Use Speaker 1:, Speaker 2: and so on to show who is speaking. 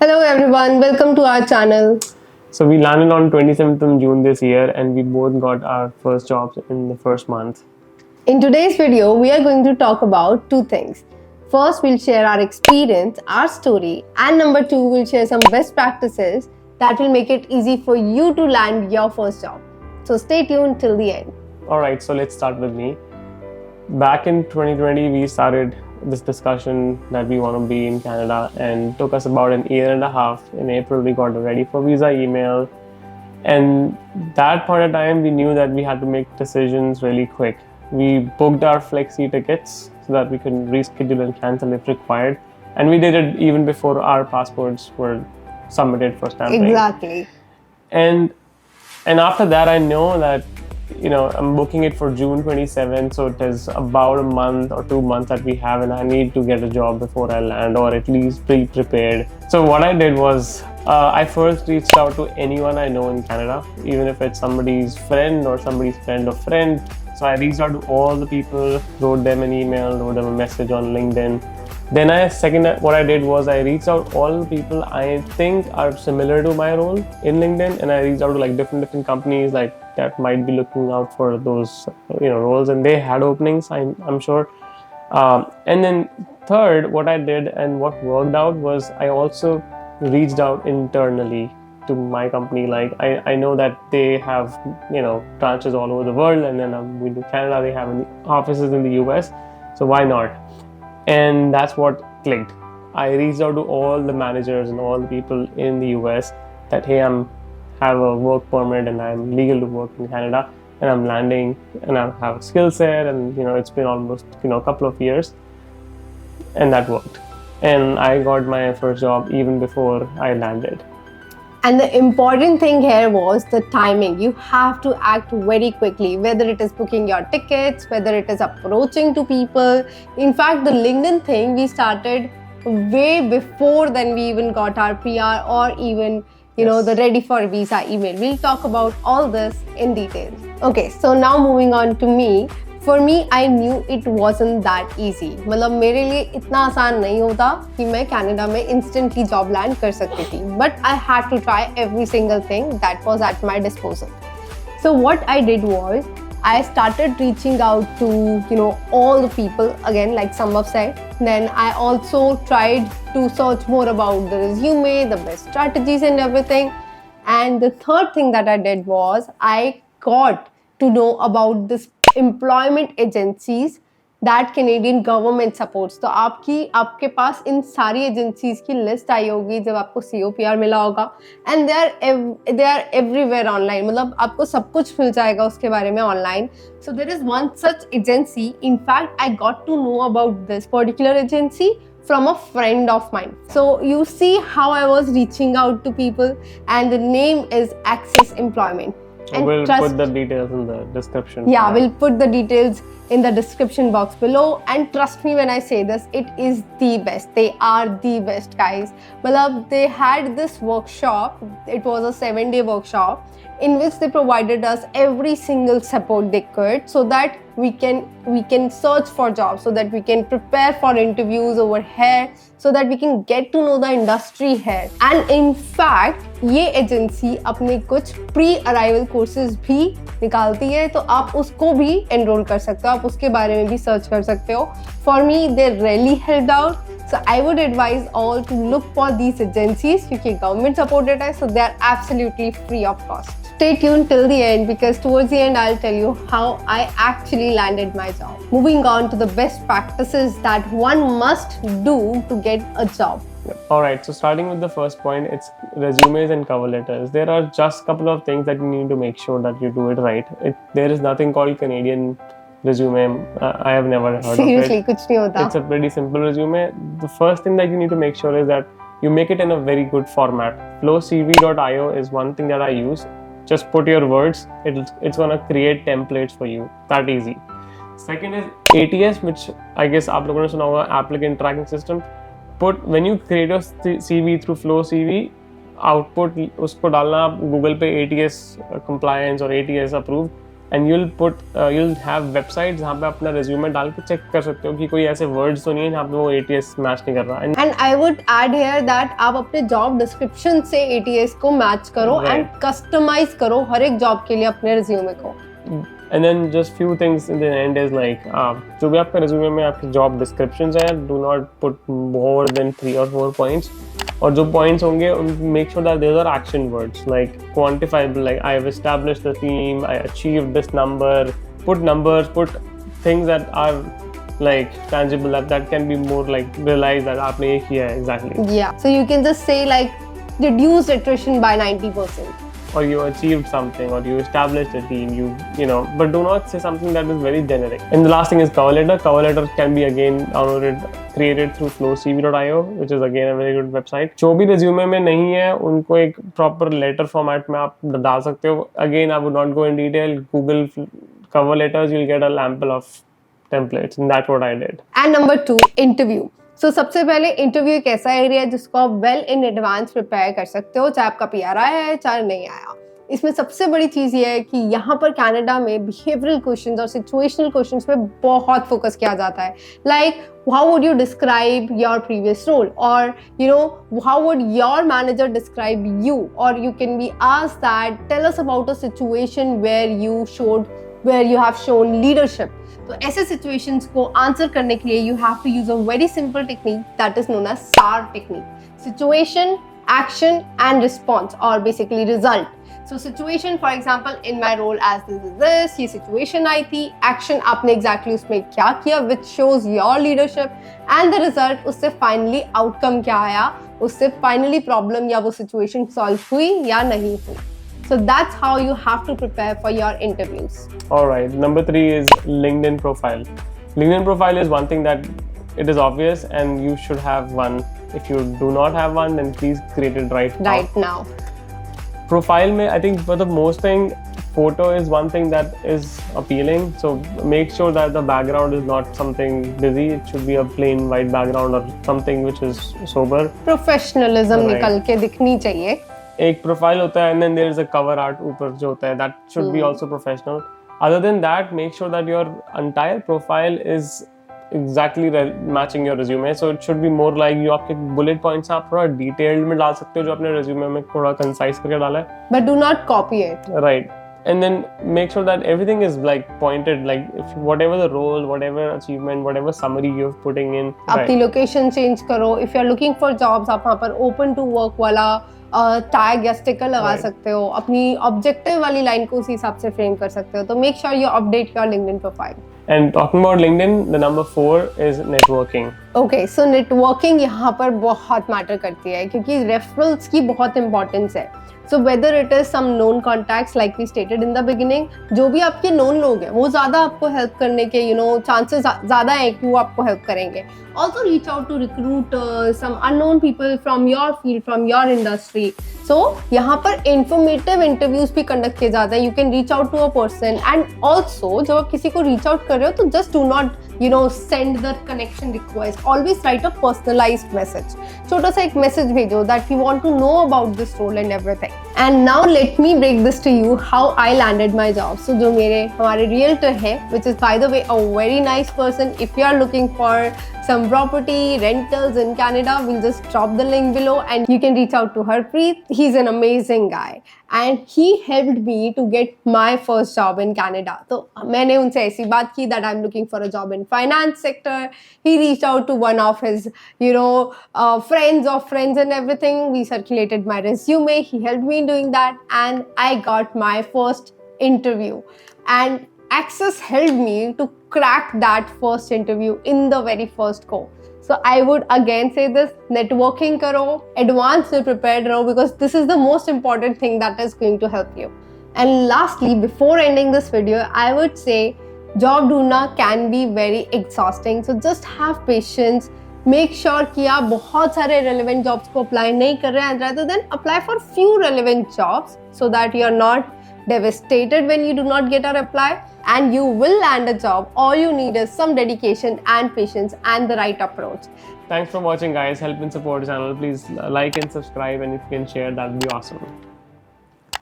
Speaker 1: Hello everyone, welcome to our channel.
Speaker 2: So we landed on 27th of June this year and we both got our first jobs in the first month.
Speaker 1: In today's video, we are going to talk about two things. First, we'll share our experience, our story, and number two, we'll share some best practices that will make it easy for you to land your first job. So stay tuned till the end.
Speaker 2: Alright, so let's start with me. Back in 2020, we started this discussion that we want to be in Canada, and took us about an year and a half. In April, we got a ready for visa email, and that point of time, we knew that we had to make decisions really quick. We booked our flexi tickets so that we could reschedule and cancel if required, and we did it even before our passports were submitted for stamping.
Speaker 1: Exactly.
Speaker 2: And after that, I know that I'm booking it for June 27th, so it is about a month or 2 months that we have, and I need to get a job before I land, or at least be prepared. So what I did was I first reached out to anyone I know in Canada, even if it's somebody's friend or somebody's friend of friend. So I reached out to all the people, wrote them an email, wrote them a message on LinkedIn. Then what I did was I reached out all the people I think are similar to my role in LinkedIn, and I reached out to like different companies like that might be looking out for those roles, and they had openings, I'm sure. And then third, what I did and what worked out was I also reached out internally to my company. Like I know that they have branches all over the world, and then I'm going to Canada, they have offices in the US, so why not? And that's what clicked. I reached out to all the managers and all the people in the US that, hey, have a work permit and I'm legal to work in Canada, and I'm landing and I have a skill set, and it's been almost a couple of years, and that worked. And I got my first job even before I landed.
Speaker 1: And the important thing here was the timing. You have to act very quickly, whether it is booking your tickets, whether it is approaching to people. In fact, the LinkedIn thing we started way before then we even got our PR or even the ready for visa email. We'll talk about all this in detail. Okay, so now moving on to me. For me, I knew it wasn't that easy. मतलब मेरे लिए इतना आसान नहीं होता कि मैं Canada में instantly job land कर सकती थी. But I had to try every single thing that was at my disposal. So what I did was I started reaching out to all the people again, like Sambhav said. Then I also tried to search more about the resume, the best strategies and everything. And the third thing that I did was I got to know about this employment agencies that Canadian government supports. तो आपके पास इन सारी agencies की list आई होगी जब आपको COPR मिला होगा, and they are everywhere online. मतलब आपको सब कुछ मिल जाएगा उसके बारे में online. So there is one such agency. In fact, I got to know about this particular agency from a friend of mine. So you see how I was reaching out to people, and the name is Acces Employment.
Speaker 2: And we'll put the details in the description.
Speaker 1: Yeah, we'll put the details in the description box below. And trust me when I say this, it is the best. They are the best, guys. They had this workshop. It was a 7-day workshop in which they provided us every single support they could, so that we can search for jobs, so that we can prepare for interviews over here, so that we can get to know the industry here. And in fact, ये agency अपने कुछ pre-arrival courses भी निकालती है, तो आप उसको भी enroll कर सकते हो, आप उसके बारे में भी search कर सकते हो. For me, they really helped out. So I would advise all to look for these agencies क्योंकि government supported है, so they are absolutely free of cost. Stay tuned till the end, because towards the end I'll tell you how I actually landed my job. Moving on to the best practices that one must do to get a job.
Speaker 2: Alright, so starting with the first point, it's resumes and cover letters. There are just a couple of things that you need to make sure that you do it right. There is nothing called Canadian resume. I have never heard
Speaker 1: Seriously,
Speaker 2: of it.
Speaker 1: कुछ नहीं होता.
Speaker 2: It's a pretty simple resume. The first thing that you need to make sure is that you make it in a very good format. flowcv.io is one thing that I use. Just put your words. It's gonna create templates for you. That easy. Second is ATS, which I guess आप लोगों ने सुना होगा, applicant tracking system. When you create your CV through Flow CV, output उसको डालना आप Google पे ATS compliance or ATS approved, and you'll have websites जहाँ पे अपना resume डाल के check कर सकते हो कि कोई ऐसे words तो नहीं है जहाँ पे वो ATS match नहीं कर रहा.
Speaker 1: And I would add here that आप अपने job description से ATS को match करो and customize करो हर एक job के लिए अपने resume को.
Speaker 2: And then just few things in the end is like जो भी आपका resume में आपके job descriptions हैं, do not put more than 3 or 4 points. और जो points होंगे, make sure that those are action words like quantifiable, like I have established the team, I achieved this number. Put numbers, put things that are like tangible, that can be more like realize that आपने ये किया है exactly.
Speaker 1: Yeah, so you can just say like reduced attrition by 90%.
Speaker 2: Or you achieved something, or you established a team, you know, but do not say something that is very generic. And the last thing is cover letter. Cover letter can be again downloaded, created through flowcv.io, which is again a very good website. जो भी resume में नहीं है, उनको एक proper letter format में आप डाल सकते हो. Again, I would not go in detail. Google cover letters, you'll get a ample of templates, and that's what I did.
Speaker 1: And number 2, interview. So, सबसे पहले इंटरव्यू एक ऐसा एरिया है जिसको आप वेल इन एडवांस प्रिपेयर कर सकते हो, चाहे आपका PR आया है चाहे नहीं आया. इसमें सबसे बड़ी चीज़ ये है कि यहाँ पर कनाडा में बिहेवियरल क्वेश्चंस और सिचुएशनल क्वेश्चंस पे बहुत फोकस किया जाता है. Like how would you describe your previous role, or you know how would your manager describe you, or you can be asked that tell us about a situation where you have shown leadership. तो ऐसे situations को answer करने के लिए you have to use a very simple technique that is known as SAR technique: situation, action and response, or basically result. So situation, for example, in my role as this ये situation आई थी. Action आपने exactly उसमें क्या किया, which shows your leadership, and the result उससे finally outcome क्या आया, उससे finally problem या वो situation solve हुई या नहीं हुई. So that's how you have to prepare for your interviews.
Speaker 2: All right. Number 3 is LinkedIn profile. LinkedIn profile is one thing that it is obvious and you should have one. If you do not have one, then please create it right
Speaker 1: now.
Speaker 2: Profile mein, I think for the most thing, photo is one thing that is appealing. So make sure that the background is not something busy. It should be a plain white background or something which is sober.
Speaker 1: Professionalism निकल के दिखनी चाहिए.
Speaker 2: एक profile होता है and then there is a cover art ऊपर जो होता है, that should be also professional. Other than that, make sure that your entire profile is exactly matching your resume. So it should be more like you आपके bullet points आप थोड़ा detailed में डाल सकते हो जो अपने resume में थोड़ा concise करके डाला है.
Speaker 1: But do not copy it.
Speaker 2: Right. And then make sure that everything is like pointed, like if whatever the role, whatever achievement, whatever summary you're putting in.
Speaker 1: अपनी location change करो. If you're looking for jobs, आप वहाँ पर open to work वाला tag या sticker लगा सकते हो. अपनी ऑब्जेक्टिव वाली लाइन को उसी हिसाब से फ्रेम कर सकते हो. तो make sure you update your LinkedIn profile.
Speaker 2: And talking about LinkedIn, the number 4 is networking.
Speaker 1: Okay, so networking यहाँ पर बहुत मैटर करती है क्योंकि रेफरल्स की बहुत इंपॉर्टेंस है. So whether it is some known contacts like we stated in the beginning, जो भी आपके known लोग हैं वो ज़्यादा आपको हेल्प करने के chances ज़्यादा हैं कि वो आपको हेल्प करेंगे. Also reach out to recruiters, some unknown people from your field, from your industry. So यहाँ पर informative interviews भी conduct किए जाते हैं. You can reach out to a person, and also जब आप किसी को reach out कर रहे हो तो just do not send the connection request. Always write a personalized message. छोटा सा एक message भेजो that you want to know about this role and everything. And now let me break this to you how I landed my job. So जो हमारे realtor है, which is by the way a very nice person. If you are looking for some property rentals in Canada, we'll just drop the link below and you can reach out to Harpreet. He's an amazing guy and he helped me to get my first job in Canada. So मैंने उनसे ऐसी बात की that I'm looking for a job in finance sector. He reached out to one of his friends of friends and everything. We circulated my resume. He helped me in doing that and I got my first interview. And Acces helped me to crack that first interview in the very first go. So I would again say this: networking karo, advance se prepared raho, because this is the most important thing that is going to help you. And lastly, before ending this video, I would say job ढूंढना can be very exhausting. So just have patience. Make sure कि आप बहुत सारे relevant jobs को apply नहीं कर रहे हैं, and rather than apply for few relevant jobs so that you are not devastated when you do not get a reply, and you will land a job. All you need is some dedication and patience and the right approach.
Speaker 2: Thanks for watching, guys. Help and support the channel. Please like and subscribe, and if you can share, that would be awesome.